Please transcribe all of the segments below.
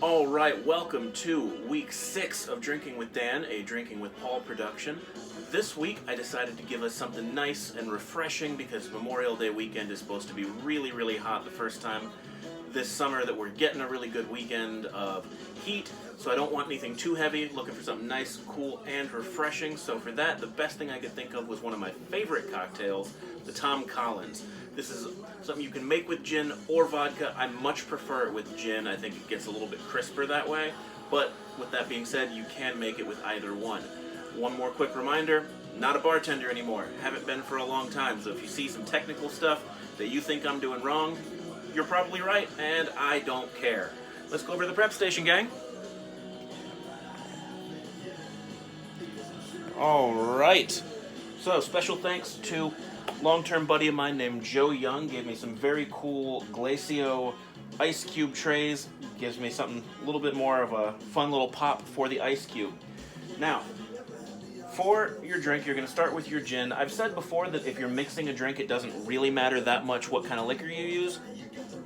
Alright, welcome to week 6 of Drinking with Dan, a Drinking with Paul production. This week I decided to give us something nice and refreshing because Memorial Day weekend is supposed to be really, really hot the first time this summer that we're getting a really good weekend of heat, so I don't want anything too heavy, looking for something nice, cool, and refreshing. So for that, the best thing I could think of was one of my favorite cocktails, the Tom Collins. This is something you can make with gin or vodka. I much prefer it with gin. I think it gets a little bit crisper that way, but with that being said, you can make it with either one. One more quick reminder, not a bartender anymore. Haven't been for a long time, so if you see some technical stuff that you think I'm doing wrong, you're probably right, and I don't care. Let's go over to the prep station, gang. Alright, so special thanks to long-term buddy of mine named Joe Young. Gave me some very cool Glacio ice cube trays. Gives me something a little bit more of a fun little pop for the ice cube. Now, for your drink, you're going to start with your gin. I've said before that if you're mixing a drink, it doesn't really matter that much what kind of liquor you use.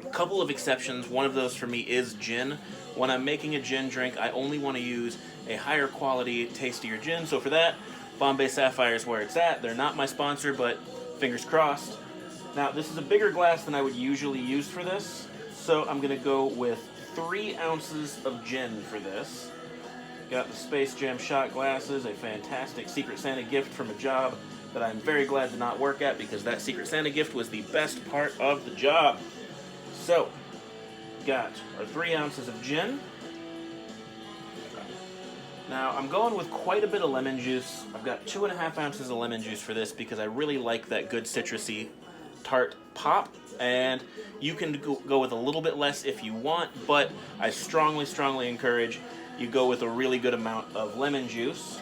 A couple of exceptions. One of those for me is gin. When I'm making a gin drink, I only want to use a higher quality, tastier gin. So for that, Bombay Sapphire is where it's at. They're not my sponsor, but fingers crossed. Now, this is a bigger glass than I would usually use for this, so I'm going to go with 3 ounces of gin for this. Got the Space Jam shot glasses, a fantastic Secret Santa gift from a job that I'm very glad to not work at because that Secret Santa gift was the best part of the job. So, got our 3 ounces of gin. Now, I'm going with quite a bit of lemon juice. I've got 2.5 ounces of lemon juice for this because I really like that good citrusy tart pop. And you can go with a little bit less if you want, but I strongly, strongly encourage you go with a really good amount of lemon juice.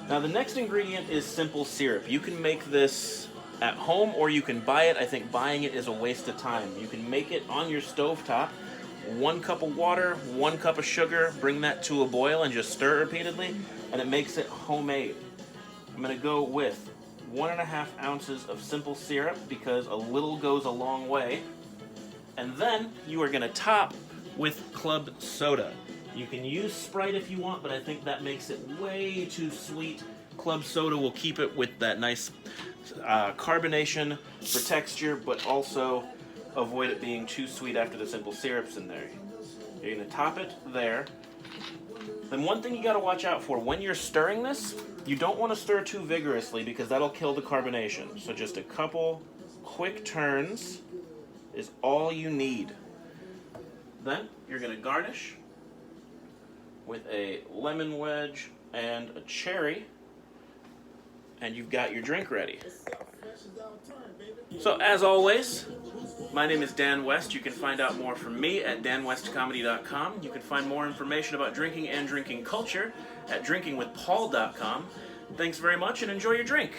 Now, the next ingredient is simple syrup. You can make this at home or you can buy it. I think buying it is a waste of time. You can make it on your stovetop. 1 cup of water, 1 cup of sugar, bring that to a boil and just stir repeatedly, and it makes it homemade. I'm going to go with 1.5 ounces of simple syrup because a little goes a long way. And then you are going to top with club soda. You can use Sprite if you want, but I think that makes it way too sweet. Club soda will keep it with that nice carbonation for texture, but also avoid it being too sweet after the simple syrup's in there. You're going to top it there. Then one thing you got to watch out for, when you're stirring this, you don't want to stir too vigorously because that'll kill the carbonation. So just a couple quick turns is all you need. Then you're going to garnish with a lemon wedge and a cherry, and you've got your drink ready. So as always, my name is Dan West. You can find out more from me at danwestcomedy.com. You can find more information about drinking and drinking culture at drinkingwithpaul.com. Thanks very much and enjoy your drink.